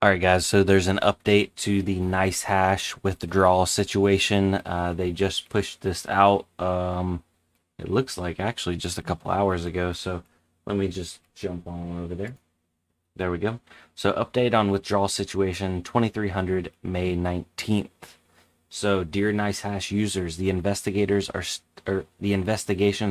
All right, guys. So there's an update to the Nicehash withdrawal situation. They just pushed this out. It looks like actually just a couple hours ago. So let me just jump on over there. There we go. So update on withdrawal situation 2300 May 19th. So, dear Nicehash users, the investigations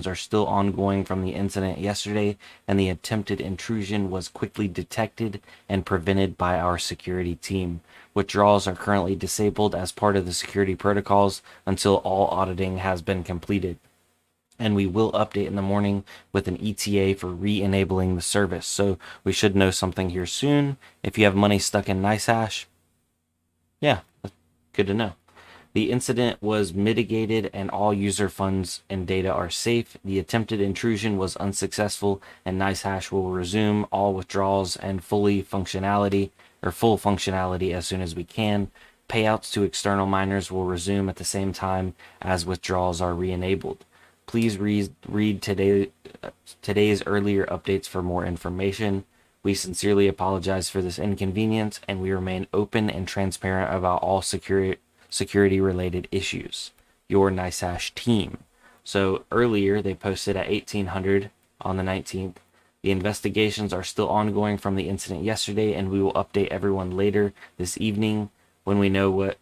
are still ongoing from the incident yesterday, and the attempted intrusion was quickly detected and prevented by our security team. Withdrawals are currently disabled as part of the security protocols until all auditing has been completed. And we will update in the morning with an ETA for re-enabling the service. So we should know something here soon. If you have money stuck in Nicehash, yeah, good to know. The incident was mitigated and all user funds and data are safe. The attempted intrusion was unsuccessful and Nicehash will resume all withdrawals and full functionality as soon as we can. Payouts to external miners will resume at the same time as withdrawals are re-enabled. Please read today's earlier updates for more information. We sincerely apologize for this inconvenience and we remain open and transparent about all security-related issues. Your Nicehash team. So earlier they posted at 1800 on the 19th. The investigations are still ongoing from the incident yesterday, and we will update everyone later this evening when we know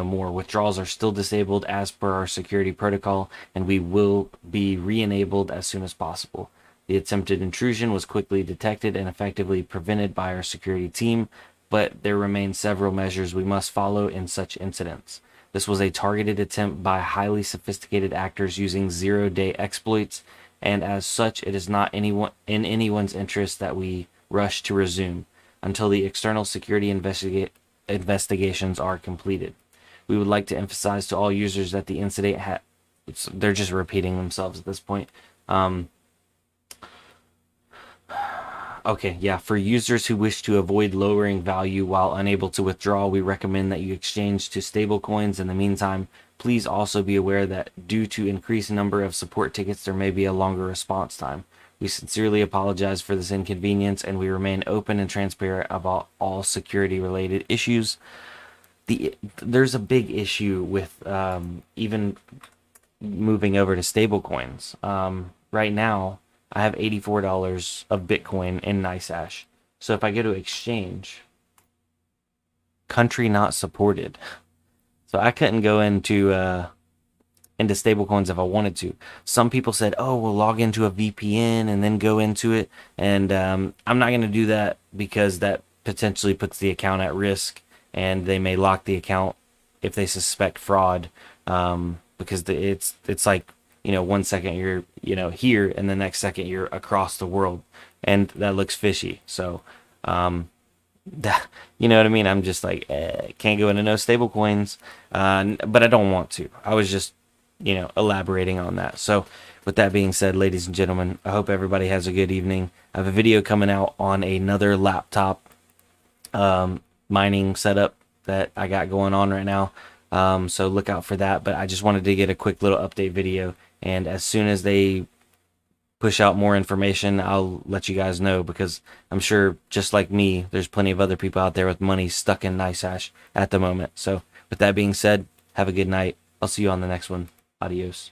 more. Withdrawals are still disabled as per our security protocol, and we will be re-enabled as soon as possible. The attempted intrusion was quickly detected and effectively prevented by our security team, but there remain several measures we must follow in such incidents. This was a targeted attempt by highly sophisticated actors using zero-day exploits, and as such, it is not in anyone's interest that we rush to resume until the external security investigations are completed. We would like to emphasize to all users that the incident they're just repeating themselves at this point. Okay, yeah, for users who wish to avoid lowering value while unable to withdraw, we recommend that you exchange to stablecoins. In the meantime, please also be aware that due to increased number of support tickets, there may be a longer response time. We sincerely apologize for this inconvenience, and we remain open and transparent about all security-related issues. There's a big issue with even moving over to stablecoins. Right now, I have $84 of Bitcoin in Nicehash. So if I go to exchange, country not supported. So I couldn't go into stablecoins if I wanted to. Some people said, "Oh, we'll log into a VPN and then go into it." And I'm not going to do that because that potentially puts the account at risk, and they may lock the account if they suspect fraud. Because it's like, 1 second you're, here, and the next second you're across the world, and that looks fishy. So, you know what I mean? I'm just like, can't go into no stable coins, but I don't want to. I was just, elaborating on that. So, with that being said, ladies and gentlemen, I hope everybody has a good evening. I have a video coming out on another laptop mining setup that I got going on right now. So look out for that. But I just wanted to get a quick little update video. And as soon as they push out more information, I'll let you guys know, because I'm sure, just like me, there's plenty of other people out there with money stuck in Nicehash at the moment. So with that being said, have a good night. I'll see you on the next one. Adios.